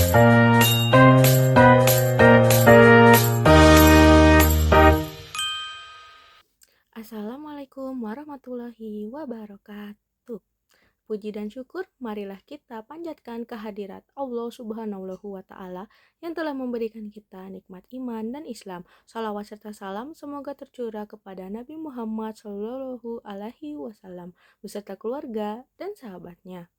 Assalamualaikum warahmatullahi wabarakatuh. Puji dan syukur marilah kita panjatkan kehadirat Allah Subhanahu wa Ta'ala yang telah memberikan kita nikmat iman dan Islam. Salawat serta salam semoga tercurah kepada Nabi Muhammad Shallallahu Alaihi Wasallam beserta keluarga dan sahabatnya.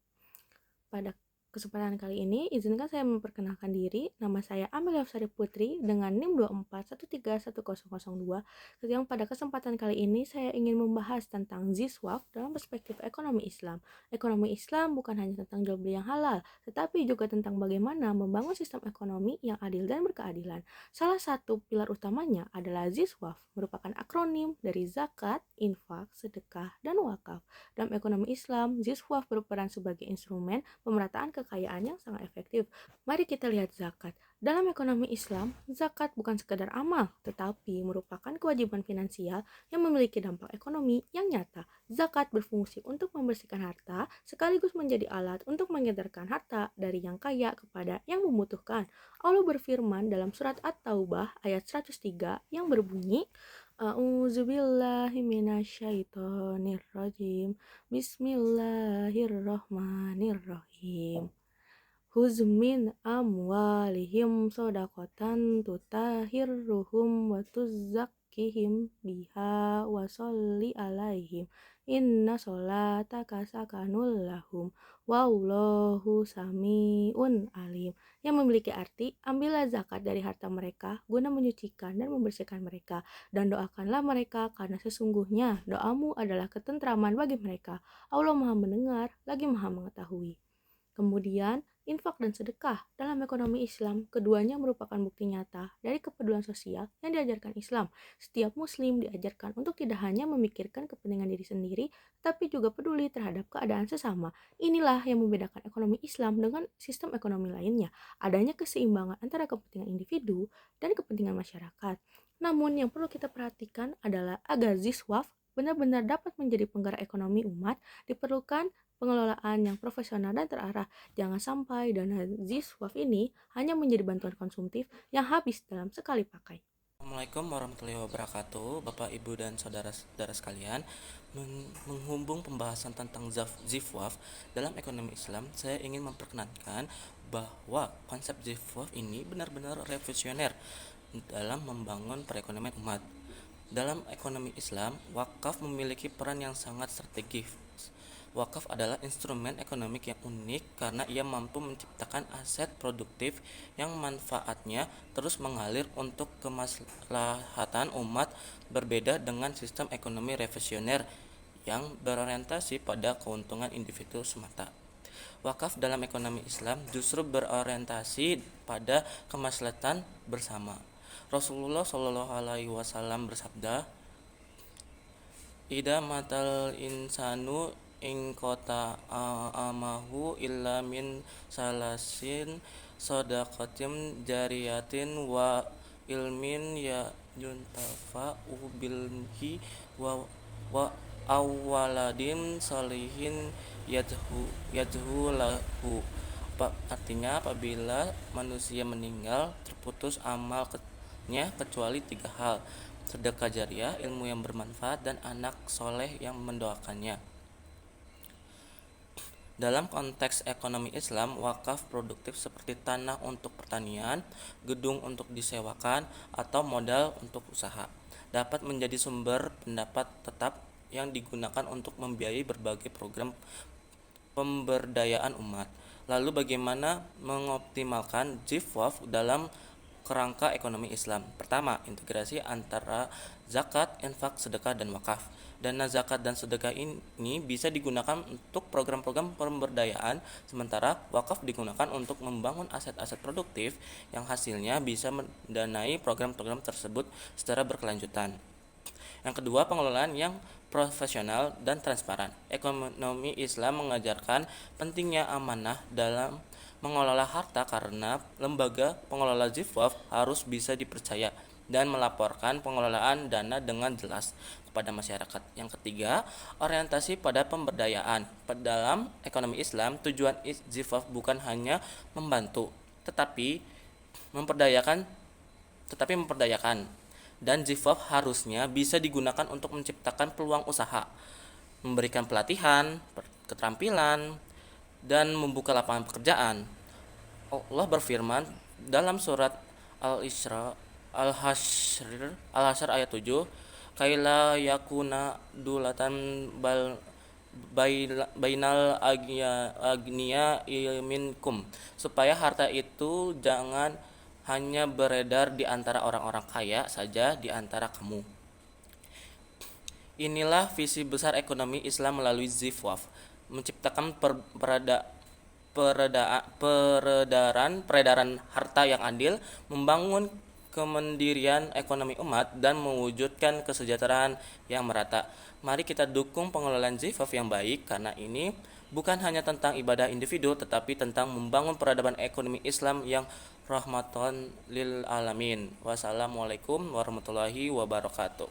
Pada kesempatan kali ini, izinkan saya memperkenalkan diri. Nama saya Amelia Sari Putri dengan NIM 24131002. Yang pada kesempatan kali ini saya ingin membahas tentang ZISWAF dalam perspektif ekonomi Islam. Ekonomi Islam bukan hanya tentang jual beli yang halal, tetapi juga tentang bagaimana membangun sistem ekonomi yang adil dan berkeadilan. Salah satu pilar utamanya adalah ZISWAF, merupakan akronim dari zakat, infak, sedekah, dan wakaf. Dalam ekonomi Islam, ZISWAF berperan sebagai instrumen pemerataan kekayaan yang sangat efektif. Mari kita lihat zakat. Dalam ekonomi Islam, zakat bukan sekadar amal, tetapi merupakan kewajiban finansial yang memiliki dampak ekonomi yang nyata. Zakat berfungsi untuk membersihkan harta, sekaligus menjadi alat untuk mengedarkan harta dari yang kaya kepada yang membutuhkan. Allah berfirman dalam surat At-Taubah ayat 103 yang berbunyi, A'udzubillahi minasyaitonirrajim. Bismillahirrahmanirrahim. Huzmin amwalihim sodaqatan tutahirruhum wa tuzakkihim biha wa sholli alaihim inna sholataka sakanul lahum wallahu sami'un alim, yang memiliki arti ambillah zakat dari harta mereka guna menyucikan dan membersihkan mereka, dan doakanlah mereka karena sesungguhnya doamu adalah ketentraman bagi mereka. Allah Maha mendengar lagi Maha mengetahui. Kemudian, infak dan sedekah dalam ekonomi Islam, keduanya merupakan bukti nyata dari kepedulian sosial yang diajarkan Islam. Setiap muslim diajarkan untuk tidak hanya memikirkan kepentingan diri sendiri, tapi juga peduli terhadap keadaan sesama. Inilah yang membedakan ekonomi Islam dengan sistem ekonomi lainnya, adanya keseimbangan antara kepentingan individu dan kepentingan masyarakat. Namun yang perlu kita perhatikan adalah agar ZISWAF benar-benar dapat menjadi penggerak ekonomi umat, diperlukan pengelolaan yang profesional dan terarah. Jangan sampai dana ZISWAF ini hanya menjadi bantuan konsumtif yang habis dalam sekali pakai. Assalamualaikum warahmatullahi wabarakatuh, Bapak, Ibu, dan saudara-saudara sekalian. Menghubung pembahasan tentang ZIFWAF dalam ekonomi Islam, saya ingin memperkenalkan bahwa konsep ZIFWAF ini benar-benar revolusioner dalam membangun perekonomian umat. Dalam ekonomi Islam, wakaf memiliki peran yang sangat strategis. Wakaf adalah instrumen ekonomi yang unik karena ia mampu menciptakan aset produktif yang manfaatnya terus mengalir untuk kemaslahatan umat, berbeda dengan sistem ekonomi revolusioner yang berorientasi pada keuntungan individu semata. Wakaf dalam ekonomi Islam justru berorientasi pada kemaslahatan bersama. Rasulullah Shallallahu Alaihi Wasallam bersabda, "Ida matal insanu ing kota amahu illa min salasin sodaqatim jariyatin wa ilmin ya yuntafa ubilhi wa awaladin salihin yadhu lahu." Artinya, apabila manusia meninggal, terputus amalnya kecuali 3 hal: sedekah jariah, ilmu yang bermanfaat, dan anak soleh yang mendoakannya. Dalam konteks ekonomi Islam, wakaf produktif seperti tanah untuk pertanian, gedung untuk disewakan, atau modal untuk usaha dapat menjadi sumber pendapat tetap yang digunakan untuk membiayai berbagai program pemberdayaan umat. Lalu bagaimana mengoptimalkan ZIFWAF dalam kerangka ekonomi Islam? Pertama, integrasi antara zakat, infak, sedekah, dan wakaf. Dana zakat dan sedekah ini bisa digunakan untuk program-program pemberdayaan, sementara wakaf digunakan untuk membangun aset-aset produktif yang hasilnya bisa mendanai program-program tersebut secara berkelanjutan. Yang kedua, pengelolaan yang profesional dan transparan. Ekonomi Islam mengajarkan pentingnya amanah dalam mengelola harta karena lembaga pengelola ZIFWAF harus bisa dipercaya dan melaporkan pengelolaan dana dengan jelas kepada masyarakat. Yang ketiga, orientasi pada pemberdayaan. Dalam ekonomi Islam, tujuan ZIFWAF bukan hanya membantu, tetapi memperdayakan dan Zifaf harusnya bisa digunakan untuk menciptakan peluang usaha, memberikan pelatihan, keterampilan, dan membuka lapangan pekerjaan. Allah berfirman dalam surat Al-Isra Al-Hasyr ayat 7, kaila yakuna dulatan bainal agniya minkum, supaya harta itu jangan hanya beredar di antara orang-orang kaya saja di antara kamu. Inilah visi besar ekonomi Islam melalui Zifwaf, menciptakan peredaran harta yang adil, membangun kemandirian ekonomi umat, dan mewujudkan kesejahteraan yang merata. Mari kita dukung pengelolaan Zifaf yang baik, karena ini bukan hanya tentang ibadah individu, tetapi tentang membangun peradaban ekonomi Islam yang rahmatan lil alamin. Wassalamualaikum warahmatullahi wabarakatuh.